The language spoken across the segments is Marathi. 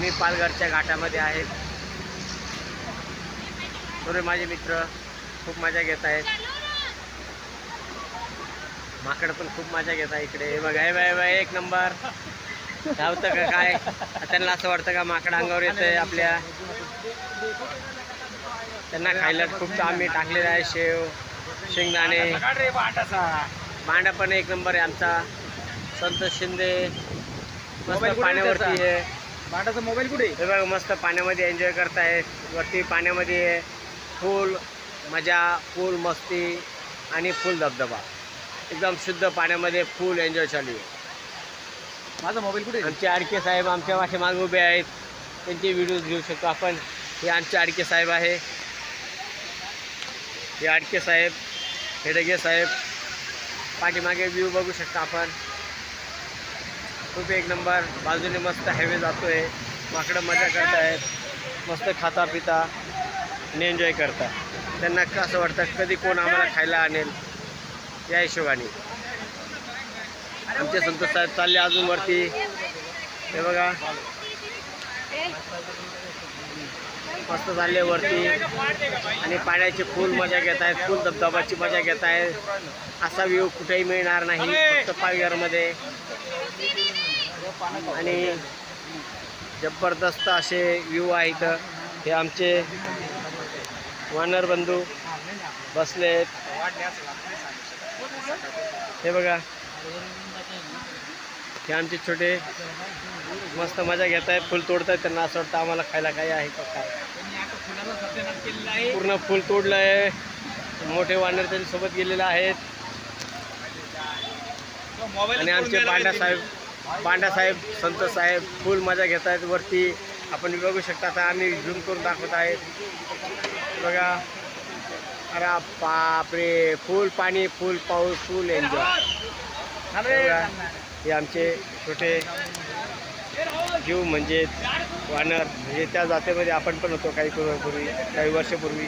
आम्ही पालघरच्या घाटामध्ये आहे. थोडे माझे मित्र खूप मजा घेत आहेत. माकड पण खूप मजा घेत आहे इकडे. हे बघा, हे बाय एक नंबर धावतं का काय. त्यांना असं वाटतं का माकड अंगावर येतंय आपल्या. त्यांना खायला खूप आम्ही टाकलेलं आहे शेव, शेंगदाणे. भांडा पण एक नंबर आहे आमचा. संतोष शिंदे मस्त पाण्यावरती आहे. भांडाचा मोबाईल कुठे? हे बघा, मस्त पाण्यामध्ये एन्जॉय करतायत. वरती पाण्यामध्ये फुल मजा, फुल मस्ती आणि फुल धबधबा. एकदम शुद्ध पाण्यामध्ये फुल एन्जॉय चालू आहे. माझा मोबाईल कुठे? आमचे आडके साहेब आमच्या मागे मागे उभे आहेत. त्यांचे व्हिडिओज घेऊ शकतो आपण. हे आमचे आडके साहेब आहे. हे आडके साहेब, हेडगे साहेब. पाठीमागे व्ह्यू बघू शकता आपण. खूप एक नंबर. बाजूने मस्त हायवे जातोय. माकडं मजा करतायत, मस्त खाता पिता आणि एन्जॉय करता. त्यांना असं वाटतं कधी कोण आम्हाला खायला आणेल या हिशोबाने. आमचे संतोष साहेब चालले अजून वरती. हे बघा, मस्त चालले वरती आणि पाण्याची फुल मजा घेत आहेत. फुल धबधबाची मजा घेत आहेत. असा व्ह्यू कुठेही मिळणार नाही, फक्त पालघरमध्ये. आणि जबरदस्त असे व्ह्यू आहेत. हे आमचे वानर बंधू बसलेत. हे बघा, हे आमचे छोटे मस्त मजा घेत आहेत. फुल तोडत आहेत. त्यांना असं वाटतं आम्हाला खायला काय आहे का काय. पूर्ण फुल तोडलं आहे. मोठे वानर त्यांच्यासोबत गेलेले आहेत. आणि आमचे बांडासाहेब संतोष साहेब फुल मजा घेत आहेत वरती. आपण बघू शकता. आता आम्ही झूम करून दाखवत आहेत. बघा, अरे बापरे, फुल पाणी, फुल पाऊस, फुल एन्जॉय. हे आमचे छोटे जीव म्हणजे वानर, म्हणजे त्या जातीमध्ये आपण पण होतो काही वर्षापूर्वी.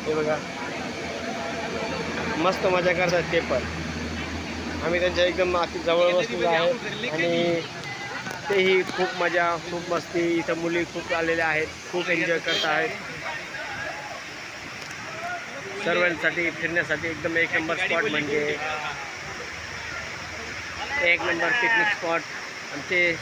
हे बघा, मस्त मजा करतात ते पण. आम्ही त्यांच्या एकदम अति जवळ बसलेलो आहे आणि तेही खूप मजा, खूप मस्ती. इथं मुली खूप आलेल्या आहेत, खूप एन्जॉय करत आहेत. सर्वांसाठी फिरण्यासाठी एकदम एक नंबर स्पॉट, म्हणजे एक नंबर पिकनिक स्पॉट. आमचे